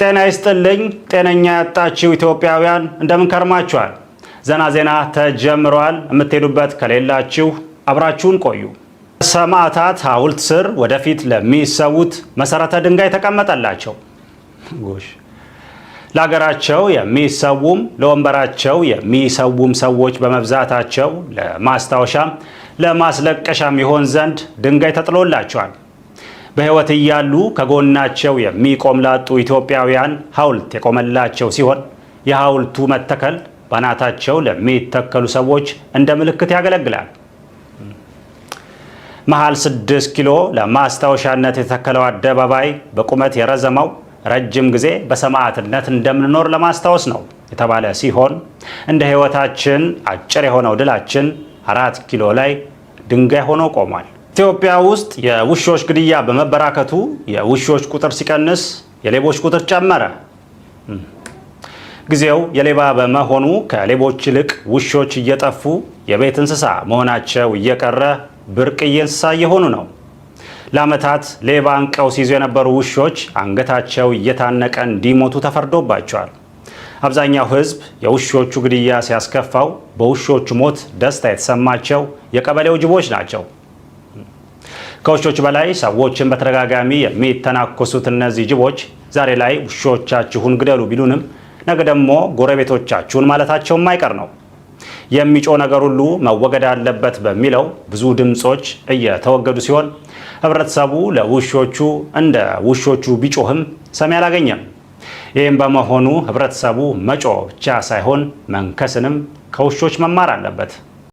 ጤና ይስጥልኝ። ጤነኛ ያጣችሁ ኢትዮጵያውያን እንደምን ከርማችኋል? ዘና ዜና ተጀምሯል። የምትሄዱበት ከሌላችሁ አብራችሁን ቆዩ። ሰማዕታት ሐውልት ስር ወደፊት ለሚሰዉት መሰረተ ድንጋይ ተቀመጠላቸው። ጎሽ ለሀገራቸው የሚሰውም ለወንበራቸው የሚሰውም ሰዎች በመብዛታቸው ለማስታወሻም ለማስለቀሻም ይሆን ዘንድ ድንጋይ ተጥሎላቸዋል። በሕይወት እያሉ ከጎናቸው የሚቆም ላጡ ኢትዮጵያውያን ሐውልት የቆመላቸው ሲሆን የሐውልቱ መተከል ባናታቸው ለሚተከሉ ሰዎች እንደ ምልክት ያገለግላል። መሃል 6 ኪሎ ለማስታወሻነት የተተከለው አደባባይ በቁመት የረዘመው ረጅም ጊዜ በሰማዕትነት እንደምንኖር ለማስታወስ ነው የተባለ ሲሆን እንደ ሕይወታችን አጭር የሆነው ድላችን 4 ኪሎ ላይ ድንጋይ ሆኖ ቆሟል። ኢትዮጵያ ውስጥ የውሾች ግድያ በመበራከቱ የውሾች ቁጥር ሲቀንስ የሌቦች ቁጥር ጨመረ። ጊዜው የሌባ በመሆኑ ከሌቦች ይልቅ ውሾች እየጠፉ የቤት እንስሳ መሆናቸው እየቀረ ብርቅዬ እንስሳ እየሆኑ ነው። ለዓመታት ሌባ አንቀው ሲይዙ የነበሩ ውሾች አንገታቸው እየታነቀ እንዲሞቱ ተፈርዶባቸዋል። አብዛኛው ሕዝብ የውሾቹ ግድያ ሲያስከፋው በውሾቹ ሞት ደስታ የተሰማቸው የቀበሌው ጅቦች ናቸው። ከውሾች በላይ ሰዎችን በተደጋጋሚ የሚተናኮሱት እነዚህ ጅቦች ዛሬ ላይ ውሾቻችሁን ግደሉ ቢሉንም ነገ ደግሞ ጎረቤቶቻችሁን ማለታቸው የማይቀር ነው። የሚጮህ ነገር ሁሉ መወገድ አለበት በሚለው ብዙ ድምጾች እየተወገዱ ሲሆን ህብረተሰቡ ለውሾቹ እንደ ውሾቹ ቢጮህም ሰሚ አላገኘም። ይህም በመሆኑ ህብረተሰቡ መጮህ ብቻ ሳይሆን መንከስንም ከውሾች መማር አለበት።